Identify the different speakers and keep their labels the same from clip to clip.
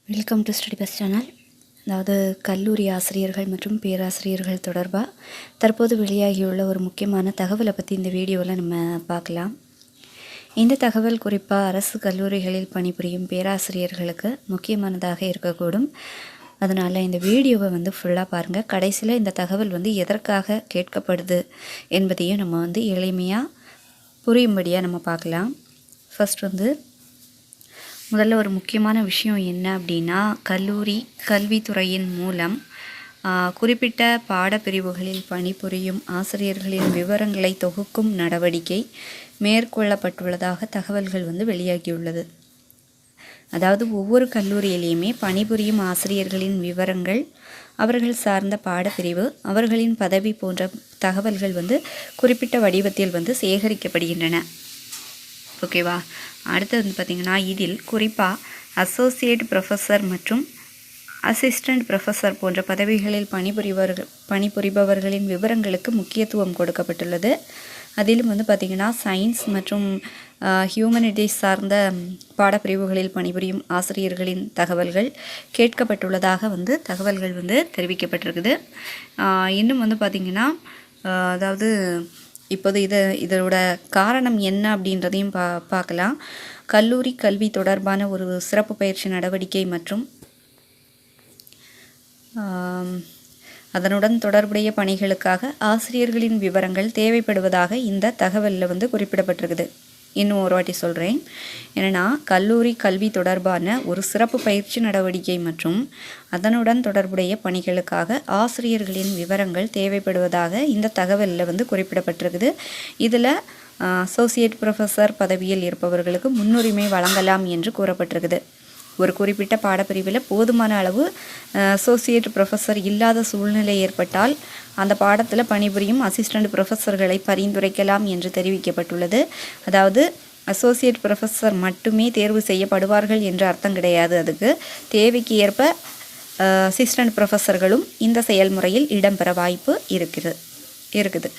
Speaker 1: Welcome to study bus channel. அதாவது கல்லூரி ஆசிரியர்கள் மற்றும் பேராசிரியர்கள் தொடர்பாக தற்போது வெளியாகியுள்ள ஒரு முக்கியமான தகவலை பற்றி இந்த வீடியோவில் நம்ம பார்க்கலாம். இந்த தகவல் குறிப்பாக அரசு கல்லூரிகளில் பணிபுரியும் பேராசிரியர்களுக்கு முக்கியமானதாக இருக்கக்கூடும். அதனால் இந்த வீடியோவை ஃபுல்லாக பாருங்கள். கடைசியில் இந்த தகவல் எதற்காக கேட்கப்படுது என்பதையும் நம்ம எளிமையாக புரியும்படியாக நம்ம பார்க்கலாம். ஃபஸ்ட் முதல்ல ஒரு முக்கியமான விஷயம் என்ன அப்படின்னா, கல்லூரி கல்வித்துறையின் மூலம் குறிப்பிட்ட பாடப்பிரிவுகளில் பணிபுரியும் ஆசிரியர்களின் விவரங்களை தொகுக்கும் நடவடிக்கை மேற்கொள்ளப்பட்டுள்ளதாக தகவல்கள் வெளியாகியுள்ளது. அதாவது ஒவ்வொரு கல்லூரியிலையுமே பணிபுரியும் ஆசிரியர்களின் விவரங்கள், அவர்கள் சார்ந்த பாடப்பிரிவு, அவர்களின் பதவி போன்ற தகவல்கள் குறிப்பிட்ட வடிவத்தில் சேகரிக்கப்படுகின்றன. ஓகேவா? அடுத்தது பார்த்திங்கன்னா, இதில் குறிப்பாக அசோசியேட் ப்ரொஃபஸர் மற்றும் அசிஸ்டண்ட் ப்ரொஃபஸர் போன்ற பதவிகளில் பணிபுரிபவர்களின் விவரங்களுக்கு முக்கியத்துவம் கொடுக்கப்பட்டுள்ளது. அதிலும் பார்த்திங்கன்னா, சயின்ஸ் மற்றும் ஹியூமனிட்டிஸ் சார்ந்த பாடப்பிரிவுகளில் பணிபுரியும் ஆசிரியர்களின் தகவல்கள் கேட்கப்பட்டுள்ளதாக தகவல்கள் தெரிவிக்கப்பட்டிருக்குது. இன்னும் பார்த்திங்கன்னா, அதாவது இப்போது இதோட காரணம் என்ன அப்படின்றதையும் பார்க்கலாம். கல்லூரி கல்வி தொடர்பான ஒரு சிறப்பு பயிற்சி நடவடிக்கை மற்றும் அதனுடன் தொடர்புடைய பணிகளுக்காக ஆசிரியர்களின் விவரங்கள் தேவைப்படுவதாக இந்த தகவலில் குறிப்பிடப்பட்டிருக்குது. இன்னும் ஒரு வாட்டி சொல்கிறேன். என்னென்னா, கல்லூரி கல்வி தொடர்பான ஒரு சிறப்பு பயிற்சி நடவடிக்கை மற்றும் அதனுடன் தொடர்புடைய பணிகளுக்காக ஆசிரியர்களின் விவரங்கள் தேவைப்படுவதாக இந்த தகவலில் குறிப்பிடப்பட்டிருக்குது. இதில் அசோசியேட் ப்ரொஃபஸர் பதவியில் இருப்பவர்களுக்கு முன்னுரிமை வழங்கலாம் என்று கூறப்பட்டிருக்குது. ஒரு குறிப்பிட்ட பாடப்பிரிவில் போதுமான அளவு அசோசியேட் ப்ரொஃபஸர் இல்லாத சூழ்நிலை ஏற்பட்டால் அந்த பாடத்தில் பணிபுரியும் அசிஸ்டண்ட் ப்ரொஃபஸர்களை பரிந்துரைக்கலாம் என்று தெரிவிக்கப்பட்டுள்ளது. அதாவது அசோசியேட் ப்ரொஃபஸர் மட்டுமே தேர்வு செய்யப்படுவார்கள் என்று அர்த்தம் கிடையாது. அதுக்கு தேவைக்கு ஏற்ப அசிஸ்டண்ட் ப்ரொஃபஸர்களும் இந்த செயல்முறையில் இடம்பெற வாய்ப்பு இருக்குது.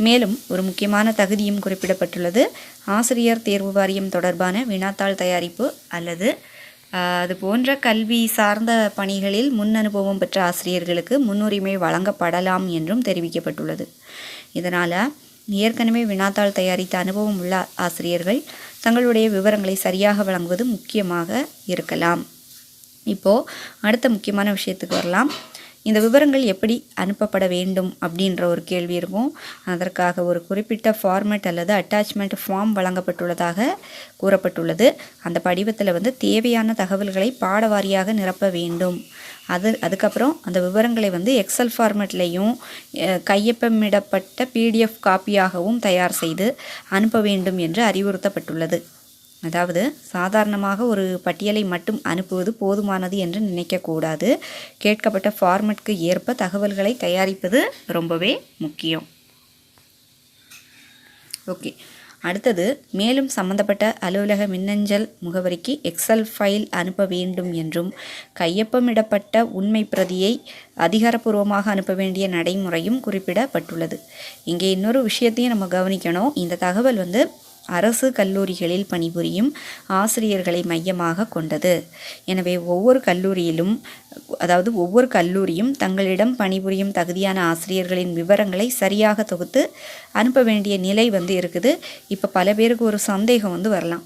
Speaker 1: மேலும் ஒரு முக்கியமான தகுதியும் குறிப்பிடப்பட்டுள்ளது. ஆசிரியர் தேர்வு வாரியம் தொடர்பான வினாத்தாள் தயாரிப்பு அல்லது அது போன்ற கல்வி சார்ந்த பணிகளில் முன் அனுபவம் பெற்ற ஆசிரியர்களுக்கு முன்னுரிமை வழங்கப்படலாம் என்றும் தெரிவிக்கப்பட்டுள்ளது. இதனால் ஏற்கனவே வினாத்தாள் தயாரித்த அனுபவம் உள்ள ஆசிரியர்கள் தங்களுடைய விவரங்களை சரியாக வழங்குவது முக்கியமாக இருக்கலாம். இப்போது அடுத்த முக்கியமான விஷயத்துக்கு வரலாம். இந்த விவரங்கள் எப்படி அனுப்பப்பட வேண்டும் அப்படின்ற ஒரு கேள்வி இருக்கும். அதற்காக ஒரு குறிப்பிட்ட ஃபார்மேட் அல்லது அட்டாச்மெண்ட் ஃபார்ம் வழங்கப்பட்டுள்ளதாக கூறப்பட்டுள்ளது. அந்த படிவத்தில் தேவையான தகவல்களை பாடவாரியாக நிரப்ப வேண்டும். அதுக்கப்புறம் அந்த விவரங்களை எக்ஸல் ஃபார்மேட்லேயும் கையொப்பமிடப்பட்ட பிடிஎஃப் காப்பியாகவும் தயார் செய்து அனுப்ப வேண்டும் என்று அறிவுறுத்தப்பட்டுள்ளது. அதாவது சாதாரணமாக ஒரு பட்டியலை மட்டும் அனுப்புவது போதுமானது என்று நினைக்கக்கூடாது. கேட்கப்பட்ட ஃபார்மேட்க்கு ஏற்ப தகவல்களை தயாரிப்பது ரொம்பவே முக்கியம். ஓகே, அடுத்தது மேலும் சம்பந்தப்பட்ட அலுவலக மின்னஞ்சல் முகவரிக்கு எக்ஸல் ஃபைல் அனுப்ப வேண்டும் என்றும் கையொப்பமிடப்பட்ட உண்மை பிரதியை அதிகாரப்பூர்வமாக அனுப்ப வேண்டிய நடைமுறையும் குறிப்பிடப்பட்டுள்ளது. இங்கே இன்னொரு விஷயத்தையும் நம்ம கவனிக்கணும். இந்த தகவல் அரசு கல்லூரிகளில் பணிபுரியும் ஆசிரியர்களை மையமாக கொண்டது. எனவே ஒவ்வொரு கல்லூரியும் தங்களிடம் பணிபுரியும் தகுதியான ஆசிரியர்களின் விவரங்களை சரியாக தொகுத்து அனுப்ப வேண்டிய நிலை இருக்குது. இப்போ பல பேருக்கு ஒரு சந்தேகம் வரலாம்,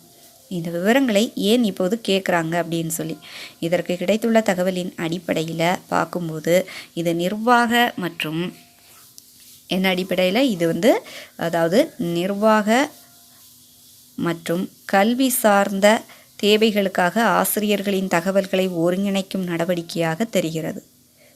Speaker 1: இந்த விவரங்களை ஏன் இப்போது கேட்குறாங்க அப்படின்னு சொல்லி. இதற்கு கிடைத்துள்ள தகவலின் அடிப்படையில் பார்க்கும்போது இது நிர்வாக மற்றும் என்ன அடிப்படையில் இது அதாவது நிர்வாக மற்றும் கல்வி சார்ந்த தேவைகளுக்காக ஆசிரியர்களின் தகவல்களை ஒருங்கிணைக்கும் நடவடிக்கையாக தெரிகிறது.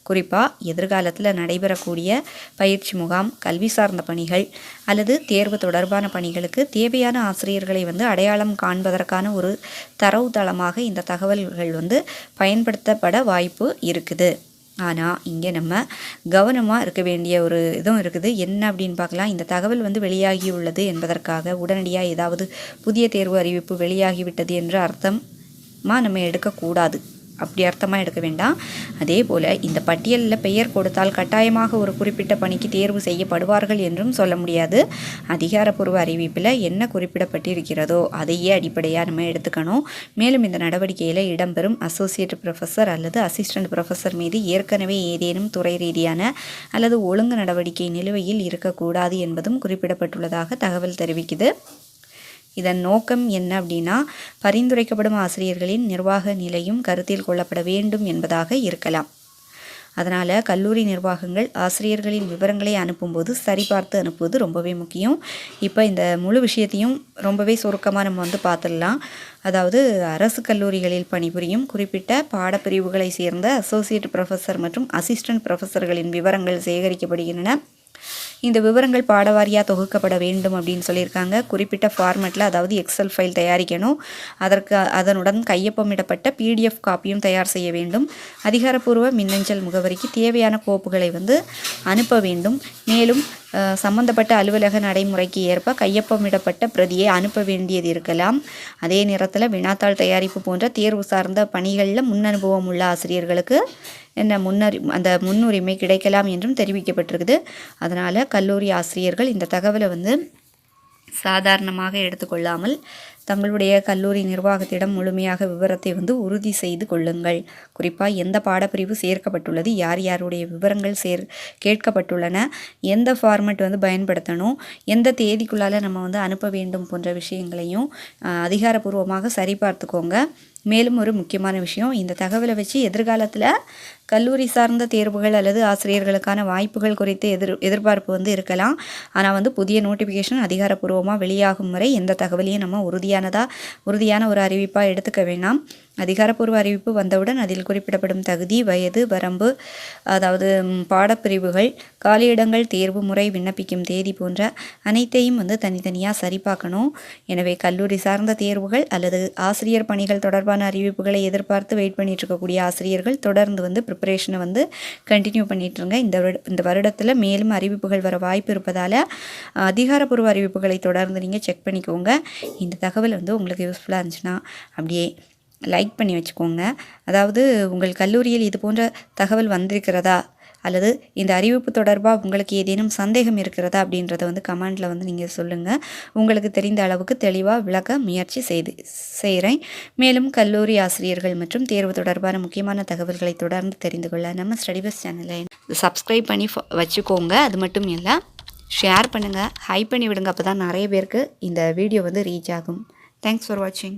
Speaker 1: குறிப்பாக எதிர்காலத்தில் நடைபெறக்கூடிய பயிற்சி முகாம், கல்வி சார்ந்த பணிகள் அல்லது தேர்வு தொடர்பான பணிகளுக்கு தேவையான ஆசிரியர்களை அடையாளம் காண்பதற்கான ஒரு தரவுத்தளமாக இந்த தகவல்கள் பயன்படுத்தப்பட வாய்ப்பு இருக்குது. ஆனால் இங்கே நம்ம கவனமாக இருக்க வேண்டிய ஒரு இதுவும் இருக்குது. என்ன அப்படின்னு பார்க்கலாம். இந்த தகவல் வெளியாகியுள்ளது என்பதற்காக உடனடியாக ஏதாவது புதிய தேர்வு அறிவிப்பு வெளியாகிவிட்டது என்ற அர்த்தமாக நம்ம எடுக்கக்கூடாது. அப்படி அர்த்தமாக எடுக்க வேண்டாம். அதே போல் இந்த பட்டியலில் பெயர் கொடுத்தால் கட்டாயமாக ஒரு குறிப்பிட்ட பணிக்கு தேர்வு செய்யப்படுவார்கள் என்றும் சொல்ல முடியாது. அதிகாரப்பூர்வ அறிவிப்பில் என்ன குறிப்பிடப்பட்டிருக்கிறதோ அதையே அடிப்படையாக நம்ம எடுத்துக்கணும். மேலும் இந்த நடவடிக்கையில் இடம்பெறும் அசோசியேட் ப்ரொஃபஸர் அல்லது அசிஸ்டன்ட் ப்ரொஃபஸர் மீது ஏற்கனவே ஏதேனும் துறை ரீதியான அல்லது ஒழுங்கு நடவடிக்கை நிலுவையில் இருக்கக்கூடாது என்பதும் குறிப்பிடப்பட்டுள்ளதாக தகவல் தெரிவிக்குது. இதன் நோக்கம் என்ன அப்படின்னா, பரிந்துரைக்கப்படும் ஆசிரியர்களின் நிர்வாக நிலையும் கருத்தில் கொள்ளப்பட வேண்டும் என்பதாக இருக்கலாம். அதனால் கல்லூரி நிர்வாகங்கள் ஆசிரியர்களின் விவரங்களை அனுப்பும்போது சரிபார்த்து அனுப்புவது ரொம்பவே முக்கியம். இப்போ இந்த முழு விஷயத்தையும் ரொம்பவே சுருக்கமாக நம்ம பார்த்துடலாம். அதாவது அரசு கல்லூரிகளில் பணிபுரியும் குறிப்பிட்ட பாடப்பிரிவுகளை சேர்ந்த அசோசியேட் ப்ரொஃபஸர் மற்றும் அசிஸ்டன்ட் ப்ரொஃபஸர்களின் விவரங்கள் சேகரிக்கப்படுகின்றன. இந்த விவரங்கள் பாடவாரியாக தொகுக்கப்பட வேண்டும் அப்படின்னு சொல்லியிருக்காங்க. குறிப்பிட்ட ஃபார்மேட்டில், அதாவது எக்ஸல் ஃபைல் தயாரிக்கணும். அதனுடன் கையொப்பமிடப்பட்ட பிடிஎஃப் காப்பியும் தயார் செய்ய வேண்டும். அதிகாரப்பூர்வ மின்னஞ்சல் முகவரிக்கு தேவையான கோப்புகளை அனுப்ப வேண்டும். மேலும் சம்பந்தப்பட்ட அலுவலக நடைமுறைக்கு ஏற்ப கையொப்பமிடப்பட்ட பிரதியை அனுப்ப வேண்டியது இருக்கலாம். அதே நேரத்தில் வினாத்தாள் தயாரிப்பு போன்ற தேர்வு சார்ந்த பணிகளில் முன் அனுபவம் உள்ள ஆசிரியர்களுக்கு அந்த முன்னுரிமை கிடைக்கலாம் என்றும் தெரிவிக்கப்பட்டிருக்குது. அதனால் கல்லூரி ஆசிரியர்கள் இந்த தகவலை சாதாரணமாக எடுத்துக்கொள்ளாமல் தங்களுடைய கல்லூரி நிர்வாகத்திடம் முழுமையாக விவரத்தை உறுதி செய்து கொள்ளுங்கள். குறிப்பாக எந்த பாடப்பிரிவு சேர்க்கப்பட்டுள்ளது, யார் யாருடைய விவரங்கள் கேட்கப்பட்டுள்ளன, எந்த ஃபார்மேட் பயன்படுத்தணும், எந்த தேதிக்குள்ளால் நம்ம அனுப்ப வேண்டும் போன்ற விஷயங்களையும் அதிகாரப்பூர்வமாக சரிபார்த்துக்கோங்க. மேலும் ஒரு முக்கியமான விஷயம், இந்த தகவலை வச்சு எதிர்காலத்தில் கல்லூரி சார்ந்த தேர்வுகள் அல்லது ஆசிரியர்களுக்கான வாய்ப்புகள் குறித்து எதிர்பார்ப்பு இருக்கலாம். ஆனால் புதிய நோட்டிஃபிகேஷன் அதிகாரப்பூர்வமாக வெளியாகும் வரை எந்த தகவலையும் நம்ம உறுதியான ஒரு அறிவிப்பாக எடுத்துக்க வேண்டாம். அதிகாரப்பூர்வ அறிவிப்பு வந்தவுடன் அதில் குறிப்பிடப்படும் தகுதி, வயது வரம்பு, அதாவது பாடப்பிரிவுகள், காலியிடங்கள், தேர்வு முறை, விண்ணப்பிக்கும் தேதி போன்ற அனைத்தையும் தனித்தனியாக சரிபார்க்கணும். எனவே கல்லூரி சார்ந்த தேர்வுகள் அல்லது ஆசிரியர் பணிகள் தொடர்பான அறிவிப்புகளை எதிர்பார்த்து வெயிட் பண்ணிட்டு இருக்கக்கூடிய ஆசிரியர்கள் தொடர்ந்து ப்ரிப்பரேஷனை கண்டினியூ பண்ணிட்டுருங்க. இந்த வருடத்தில் மேலும் அறிவிப்புகள் வர வாய்ப்பு இருப்பதால் அதிகாரப்பூர்வ அறிவிப்புகளை தொடர்ந்து நீங்கள் செக் பண்ணிக்கோங்க. இந்த தகவல் உங்களுக்கு யூஸ்ஃபுல்லாக இருந்துச்சுன்னா அப்படியே லைக் பண்ணி வச்சுக்கோங்க. அதாவது உங்கள் கல்லூரியில் இது போன்ற தகவல் வந்திருக்கிறதா அல்லது இந்த அறிவிப்பு தொடர்பாக உங்களுக்கு ஏதேனும் சந்தேகம் இருக்கிறதா அப்படின்றத கமெண்டில் நீங்கள் சொல்லுங்கள். உங்களுக்கு தெரிந்த அளவுக்கு தெளிவாக விளக்க முயற்சி செய்கிறேன். மேலும் கல்லூரி ஆசிரியர்கள் மற்றும் தேர்வு தொடர்பான முக்கியமான தகவல்களை தொடர்ந்து தெரிந்து கொள்ள நம்ம ஸ்டடிபஸ் சேனலை சப்ஸ்கிரைப் பண்ணி வச்சுக்கோங்க. அது மட்டும் இல்லை, ஷேர் பண்ணுங்கள், ஹைப் பண்ணி விடுங்க. அப்போ தான் நிறைய பேருக்கு இந்த வீடியோ ரீச் ஆகும். தேங்க்ஸ் ஃபார் வாட்சிங்.